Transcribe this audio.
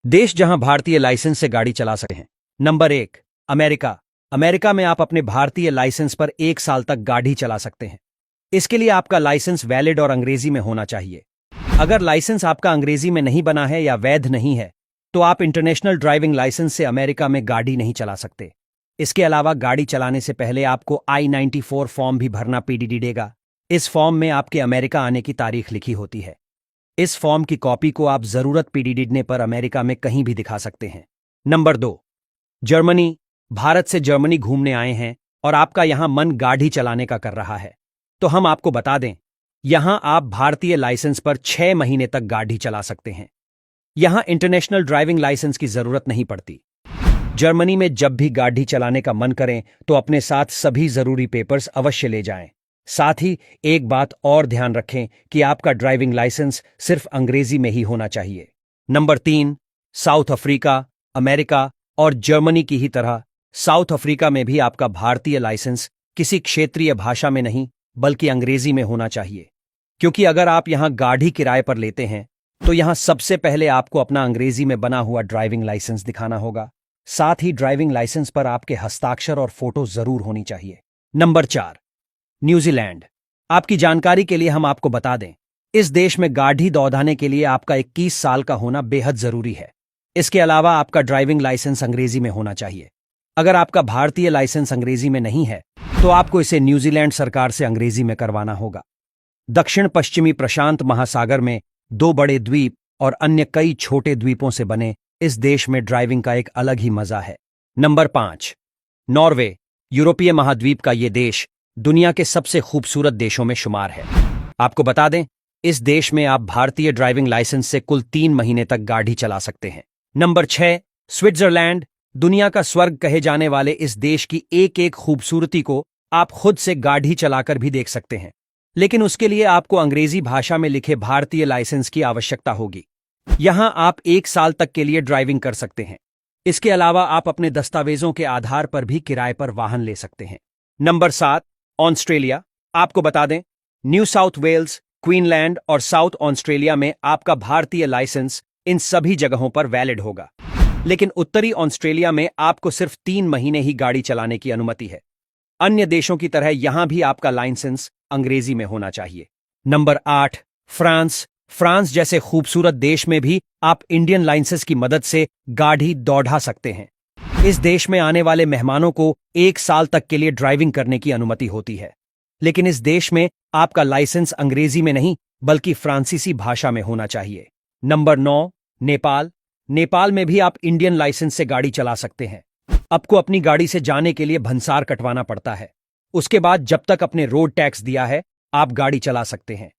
देश जहां भारतीय लाइसेंस से गाड़ी चला सकते हैं। Number 1, America. अमेरिका में आप अपने भारतीय लाइसेंस पर 1 साल तक गाड़ी चला सकते हैं। इसके लिए आपका लाइसेंस वैलिड और अंग्रेजी में होना चाहिए। अगर लाइसेंस आपका अंग्रेजी में नहीं बना है या वैध नहीं है, तो आप इंटरनेशनल ड्राइविंग लाइसेंस से अमेरिका में गाड़ी नहीं चला सकते। इसके अलावा गाड़ी चलाने से पहले आपको I-94 फॉर्म भी भरना पीडीडी देगा। इस फॉर्म में आपके अमेरिका आने की तारीख लिखी होती है। इस फॉर्म की कॉपी को आप जरूरत पीडीडी पर अमेरिका में कहीं भी दिखा सकते हैं। Number 2, Germany. भारत से जर्मनी घूमने आए हैं और आपका यहां मन गाड़ी चलाने का कर रहा है, तो हम आपको बता दें, यहां आप भारतीय लाइसेंस पर 6 महीने तक गाड़ी चला सकते हैं। यहां इंटरनेशनल ड्राइविंग लाइसेंस की जरूरत नहीं पड़ती। जर्मनी में जब भी गाड़ी चलाने का मन करें तो अपने साथ सभी जरूरी पेपर्स अवश्य ले जाएं। साथ ही एक बात और ध्यान रखें कि आपका ड्राइविंग लाइसेंस सिर्फ अंग्रेजी में ही होना चाहिए। Number 3, south Africa. अमेरिका और जर्मनी की ही तरह साउथ अफ्रीका में भी आपका भारतीय लाइसेंस किसी क्षेत्रीय भाषा में नहीं बल्कि अंग्रेजी में होना चाहिए, क्योंकि अगर आप यहां गाड़ी किराए पर लेते हैं तो यहां सबसे पहले आपको अपना अंग्रेजी में बना हुआ ड्राइविंग लाइसेंस दिखाना होगा। साथ ही ड्राइविंग लाइसेंस पर आपके हस्ताक्षर और फोटो जरूर होनी चाहिए। Number 4, New Zealand. आपकी जानकारी के लिए हम आपको बता दें, इस देश में गाड़ी दौड़ाने के लिए आपका 21 साल का होना बेहद जरूरी है। इसके अलावा आपका ड्राइविंग लाइसेंस अंग्रेजी में होना चाहिए। अगर आपका भारतीय लाइसेंस अंग्रेजी में नहीं है तो आपको इसे न्यूजीलैंड सरकार से अंग्रेजी में करवाना होगा। दक्षिण पश्चिमी प्रशांत महासागर में 2 बड़े द्वीप और अन्य कई छोटे द्वीपों से बने इस देश में ड्राइविंग का एक अलग ही मजा है। Number 5, Norway. यूरोपीय महाद्वीप का ये देश दुनिया के सबसे खूबसूरत देशों में शुमार है। आपको बता दें, इस देश में आप भारतीय ड्राइविंग लाइसेंस से कुल 3 महीने तक गाड़ी चला सकते हैं। Number 6, Switzerland. दुनिया का स्वर्ग कहे जाने वाले इस देश की एक एक खूबसूरती को आप खुद से गाड़ी चलाकर भी देख सकते हैं, लेकिन उसके लिए आपको अंग्रेजी भाषा में लिखे भारतीय लाइसेंस की आवश्यकता होगी। यहां आप 1 साल तक के लिए ड्राइविंग कर सकते हैं। इसके अलावा आप अपने दस्तावेजों के आधार पर भी किराए पर वाहन ले सकते हैं। Number 7, Australia. आपको बता दें, न्यू साउथ वेल्स, क्वीनलैंड और साउथ ऑस्ट्रेलिया में आपका भारतीय लाइसेंस इन सभी जगहों पर वैलिड होगा, लेकिन उत्तरी ऑस्ट्रेलिया में आपको सिर्फ 3 महीने ही गाड़ी चलाने की अनुमति है। अन्य देशों की तरह यहां भी आपका लाइसेंस अंग्रेजी में होना चाहिए। Number 8, France. फ्रांस जैसे खूबसूरत देश में भी आप इंडियन लाइसेंस की मदद से गाड़ी दौड़ा सकते हैं। इस देश में आने वाले मेहमानों को 1 साल तक के लिए ड्राइविंग करने की अनुमति होती है, लेकिन इस देश में आपका लाइसेंस अंग्रेजी में नहीं बल्कि फ्रांसीसी भाषा में होना चाहिए। नंबर 9, नेपाल। नेपाल में भी आप इंडियन लाइसेंस से गाड़ी चला सकते हैं। आपको अपनी गाड़ी से जाने के लिए भंसार कटवाना पड़ता है। उसके बाद जब तक अपने रोड टैक्स दिया है, आप गाड़ी चला सकते हैं।